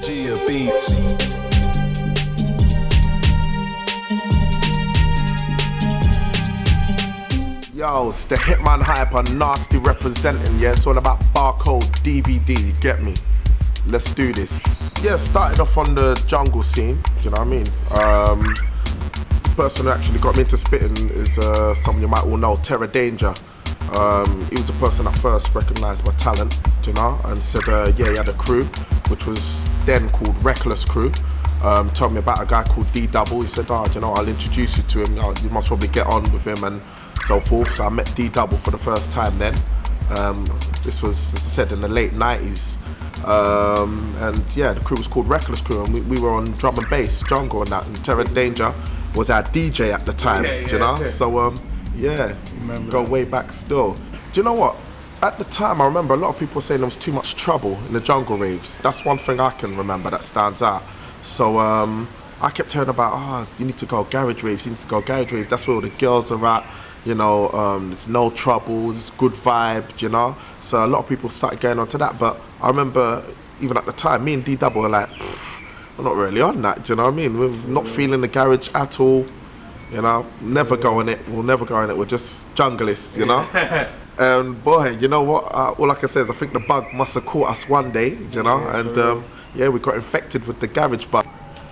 G of beats. Yo, it's the Hitman hyper, N.A.S.T.Y representing, yeah? It's all about BarcodesTV, get me? Let's do this. Yeah, started off on the jungle scene, you know what I mean? The person who actually got me into spitting is someone you might all know, Terror Danger. He was the person that first recognised my talent, you know, and said, yeah, he had a crew, which was then called Reckless Crew. Told me about a guy called D-Double. He said, you know, I'll introduce you to him. You must probably get on with him and so forth. So I met D-Double for the first time then. This was, as I said, in the late 90s. And yeah, the crew was called Reckless Crew, and we were on drum and bass, jungle and that. And Terror Danger was our DJ at the time, you know? So yeah, go way back still. Do you know what? At the time, I remember a lot of people saying there was too much trouble in the jungle raves. That's one thing I can remember that stands out. So I kept hearing about, you need to go garage raves, you need to go garage raves. That's where all the girls are at. You know, there's no trouble, there's good vibe, you know? So a lot of people started going on to that. But I remember, even at the time, me and D-Double were like, we're not really on that, do you know what I mean? We're not feeling the garage at all. You know, never go in it, we'll never go in it, we're just junglists, you know? And boy, you know what, all I can say is I think the bug must have caught us one day, you know? And yeah, we got infected with the garage bug.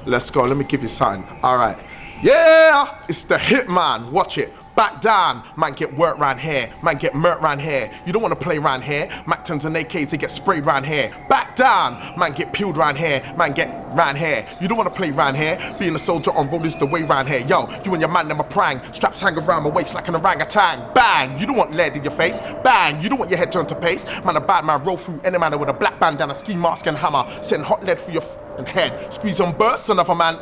Let's go, let me give you something. All right. Yeah, it's the Hitman, watch it. Back down, man get work round here, man get murked round here. You don't wanna play round here, Mac-10s and AKs, they get sprayed round here. Back down, man get peeled round here, man get round here. You don't wanna play round here, being a soldier on road is the way round here. Yo, you and your man them a prang, straps hang around my waist like an orangutan. Bang, you don't want lead in your face, bang, you don't want your head turned to paste. Man a bad man roll through any man with a black bandana, ski mask and hammer, send hot lead through your head, squeeze on bursts another man.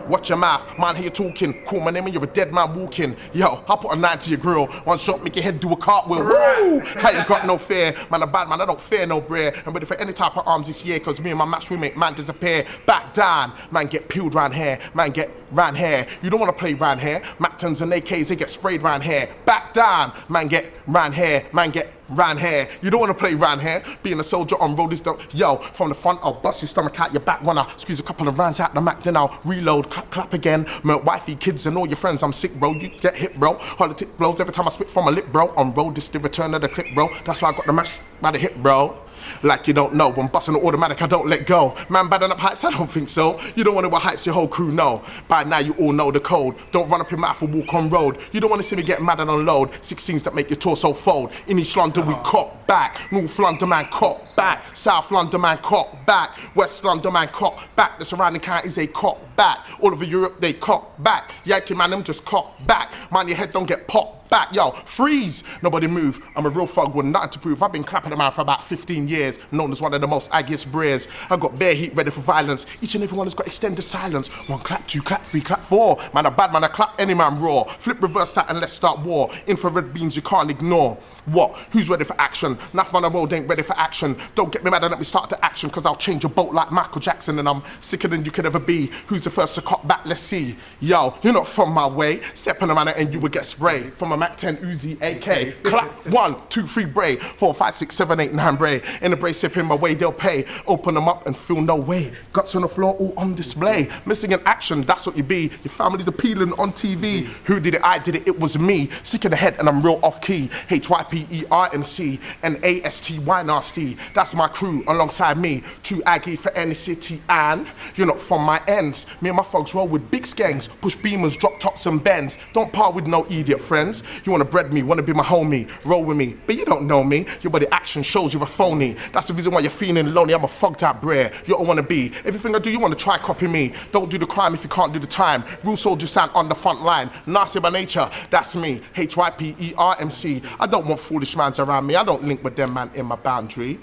Watch your mouth, man, hear you talking. Call my name and you're a dead man walking. Yo, I'll put a 9 to your grill. One shot, make your head do a cartwheel. Woo! I ain't got no fear. Man, a bad man, I don't fear no bread. I'm ready for any type of arms this year, cause me and my match we make man disappear. Back down, man get peeled round here. Man get round here. You don't wanna play round here. Mac-10s and AKs, they get sprayed round here. Back down, man get round here. Man get round here. You don't want to play round here. Being a soldier on road is the yo. From the front, I'll bust your stomach out your back. When I squeeze a couple of rounds out the Mac, then I'll reload, clap again. Murk wifey, kids, and all your friends. I'm sick, bro. You get hit, bro. Politic blows every time I spit from a lip, bro. On road, this the return of the clip, bro. That's why I got the mash by the hip, bro. Like you don't know, when busting the automatic, I don't let go. Man, badding up hypes, I don't think so. You don't want to what hypes your whole crew know. By now, you all know the code. Don't run up your mouth or walk on road. You don't want to see me get mad and unload. 16s that make your torso fold. In East London, we cop back. North London, man, cop back. South London, man, cop back. West London, man, cop back. The surrounding counties, they cop back. All over Europe, they cop back. Yankee, man, them just cop back. Man, your head don't get popped back. Yo, freeze, nobody move. I'm a real thug with nothing to prove. I've been clapping them out for about 15 years, known as one of the most aggiest breers. I got bare heat ready for violence. Each and every one has got extended silence. 1 clap, 2 clap, 3 clap, 4. Man, a bad man, I clap any man raw. Flip reverse that and let's start war. Infrared beams you can't ignore. What? Who's ready for action? Enough man on road ain't ready for action. Don't get me mad and let me start the action, cause I'll change a boat like Michael Jackson, and I'm sicker than you could ever be. Who's the first to cop back? Let's see. Yo, you're not from my way. Step on a man and you will get sprayed. From a Mac-10 Uzi AK. Clap 1, 2, 3 bray. 4, 5, 6, 7, 8, 9 bray. In the bray sipping my way, they'll pay. Open them up and feel no way. Guts on the floor, all on display. Missing in action, that's what you be. Your family's appealing on TV. Who did it? I did it, it was me. Sick in the head and I'm real off key. H-Y-P-E-R-M-C. N.A.S.T.Y N.A.S.T.Y. That's my crew alongside me. 2 Aggie for any city, and you're not from my ends. Me and my folks roll with big skanks. Push beamers, drop tops and bends. Don't part with no idiot friends. You wanna bread me, wanna be my homie. Roll with me, but you don't know me. Your body action shows you're a phony. That's the reason why you're feeling lonely. I'm a fogged out brer. You don't wanna be. Everything I do, you wanna try copy me. Don't do the crime if you can't do the time. Real soldiers stand on the front line. Nasty by nature, that's me. H-Y-P-E-R-M-C. I don't want foolish mans around me. I don't link with them man in my boundary.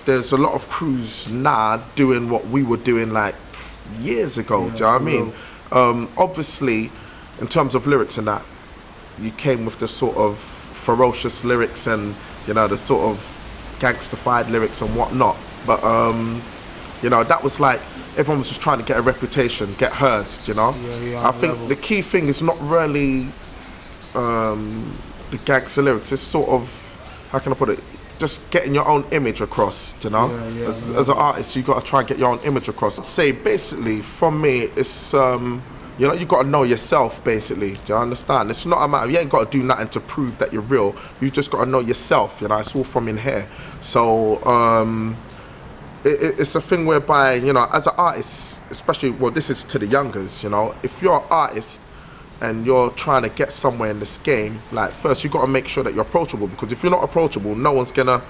There's a lot of crews now doing what we were doing like years ago, do you know what I mean? Obviously, in terms of lyrics and that, you came with the sort of ferocious lyrics and, you know, the sort of gangster-fied lyrics and whatnot. But, you know, that was like, everyone was just trying to get a reputation, get heard, you know? I think the key thing is not really the gangster lyrics. It's sort of, how can I put it? just getting your own image across, you know. As an artist, you got to try and get your own image across. Say basically, from me, it's you know, you got to know yourself, basically. Do you understand? It's not a matter, you ain't got to do nothing to prove that you're real. You just got to know yourself, you know. It's all from in here. So it's a thing whereby, you know, as an artist, especially, well, this is to the youngers, you know, if you're an artist and you're trying to get somewhere in this game, like, first you got to make sure that you're approachable, because if you're not approachable, no one's gonna,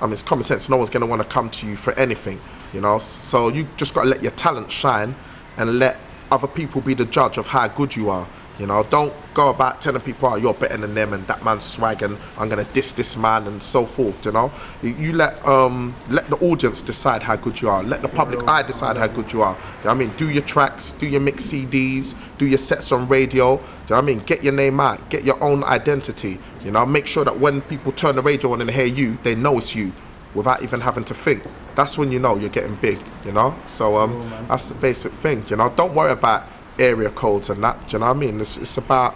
I mean, it's common sense, no one's gonna want to come to you for anything, you know. So you just got to let your talent shine and let other people be the judge of how good you are, you know. Don't go about telling people, oh, you're better than them and that man's swag and I'm gonna diss this man and so forth, you know. You let the audience decide how good you are, let the public eye decide how good you are. Do you know what I mean? Do your tracks, do your mix CDs, do your sets on radio, do you know what I mean? Get your name out, get your own identity, you know. Make sure that when people turn the radio on and hear you, they know it's you without even having to think. That's when you know you're getting big, you know. So that's the basic thing, you know. Don't worry about area codes and that, do you know what I mean? It's about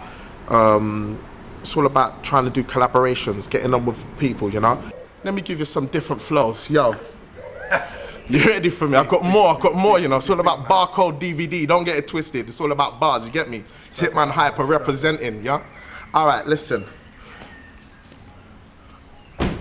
it's all about trying to do collaborations, getting on with people, you know. Let me give you some different flows. Yo, you ready for me? I've got more, you know. It's all about Barcode DVD, don't get it twisted. It's all about bars, you get me? It's Hitman Hyper representing, yeah. All right, listen.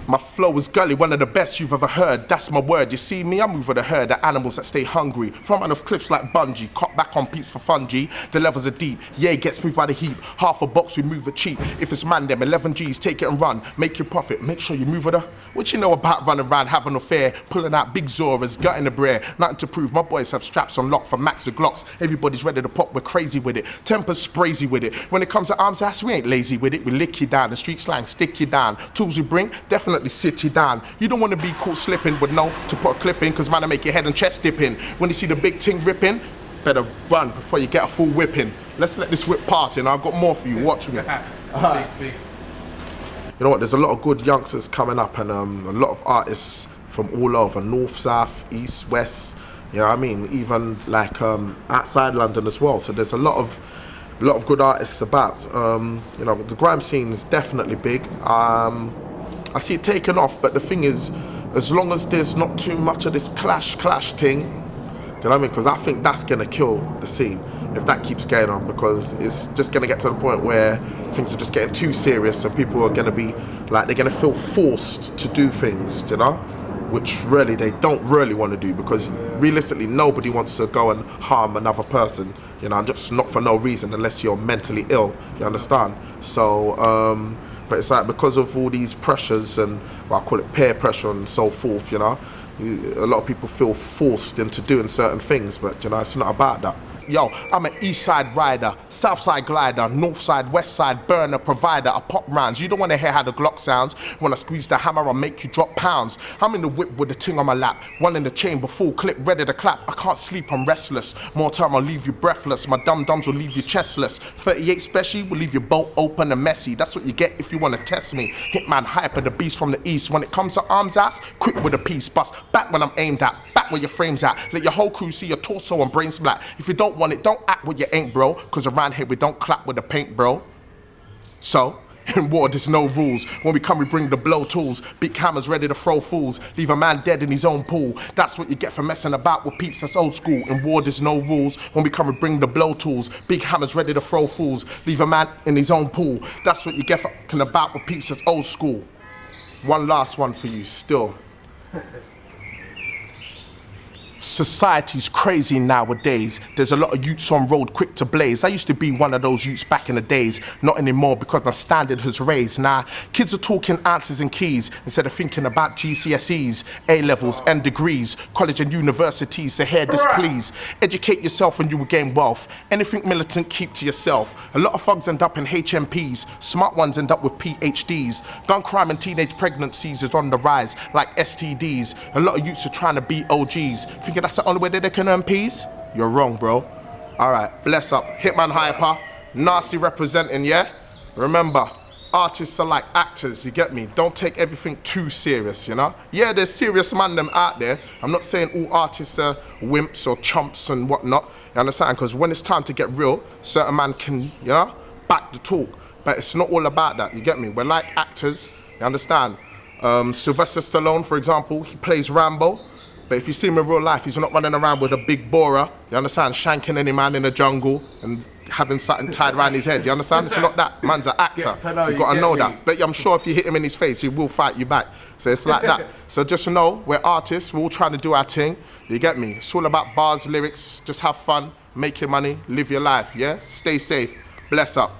My flow is gully, one of the best you've ever heard. That's my word. You see me, I move with a herd of animals that stay hungry. From out of cliffs like bungee, caught back on peeps for fungi. The levels are deep, yeah, it gets moved by the heap. Half a box, we move it cheap. If it's man them, 11 G's, take it and run. Make your profit, make sure you move with her. What you know about running around, having an affair, pulling out big Zoras, gutting the brer. Nothing to prove, my boys have straps on lock from Max to Glocks. Everybody's ready to pop, we're crazy with it. Temper's sprazy with it. When it comes to arms, ass, we ain't lazy with it. We lick you down, the street slang, stick you down. Tools we bring, definitely sit you down. You don't want to be caught slipping, but no, to put a clip in, cause man, I make your head and chest dip in. When you see the big ting ripping, better run before you get a full whipping. Let's let this whip pass, you know. I've got more for you, watch me. Big. You know what, there's a lot of good youngsters coming up and a lot of artists from all over, north, south, east, west, you know what I mean, even like outside London as well. So there's a lot of good artists about. You know, the grime scene is definitely big. I see it taking off, but the thing is, as long as there's not too much of this clash thing, do you know what I mean? Because I think that's gonna kill the scene if that keeps going on, because it's just gonna get to the point where things are just getting too serious and people are gonna be like, they're gonna feel forced to do things, you know, which really they don't really want to do, because realistically nobody wants to go and harm another person, you know, just not for no reason unless you're mentally ill, you understand? So but it's like, because of all these pressures and, well, I call it peer pressure and so forth, you know, a lot of people feel forced into doing certain things, but you know, it's not about that. Yo, I'm an east side rider, south side glider, north side, west side burner provider. I pop rounds. You don't want to hear how the Glock sounds. When I squeeze the hammer, I'll make you drop pounds. I'm in the whip with the ting on my lap, one in the chamber, full clip, ready to clap. I can't sleep, I'm restless. More time, I'll leave you breathless. My dum-dums will leave you chestless. 38 special will leave your bolt open and messy. That's what you get if you want to test me. Hitman Hyper, the beast from the east. When it comes to arms ass, quick with a piece. Bust back when I'm aimed at, back where your frame's at. Let your whole crew see your torso and brains black. If you don't want it, don't act what you ain't, bro, cause around here we don't clap with the paint, bro. So in war there's no rules. When we come we bring the blow tools. Big hammers ready to throw fools. Leave a man dead in his own pool. That's what you get for messing about with peeps, that's old school. In war there's no rules. When we come we bring the blow tools. Big hammers ready to throw fools. Leave a man in his own pool. That's what you get for fucking about with peeps, that's old school. One last one for you still. Society's crazy nowadays. There's a lot of youths on road quick to blaze. I used to be one of those youths back in the days. Not anymore because my standard has raised. Now, kids are talking answers and keys instead of thinking about GCSEs, A-levels and degrees. College and universities, so hear this please. Educate yourself and you will gain wealth. Anything militant, keep to yourself. A lot of thugs end up in HMPs. Smart ones end up with PhDs. Gun crime and teenage pregnancies is on the rise, like STDs. A lot of youths are trying to be OGs. Thinking that's the only way that they can earn peas? You're wrong, bro. All right, bless up. Hitman Hyper, N.A.S.T.Y representing, yeah? Remember, artists are like actors, you get me? Don't take everything too serious, you know? Yeah, there's serious man them out there. I'm not saying all artists are wimps or chumps and whatnot, you understand? Because when it's time to get real, certain man can, you know, back the talk. But it's not all about that, you get me? We're like actors, you understand? Sylvester Stallone, for example, he plays Rambo. But if you see him in real life, he's not running around with a big borer, you understand, shanking any man in the jungle and having something tied around his head, you understand? It's not that. Man's an actor. You got to know that. But I'm sure if you hit him in his face, he will fight you back. So it's like that. So just know, we're artists, we're all trying to do our thing. You get me? It's all about bars, lyrics, just have fun, make your money, live your life, yeah? Stay safe. Bless up.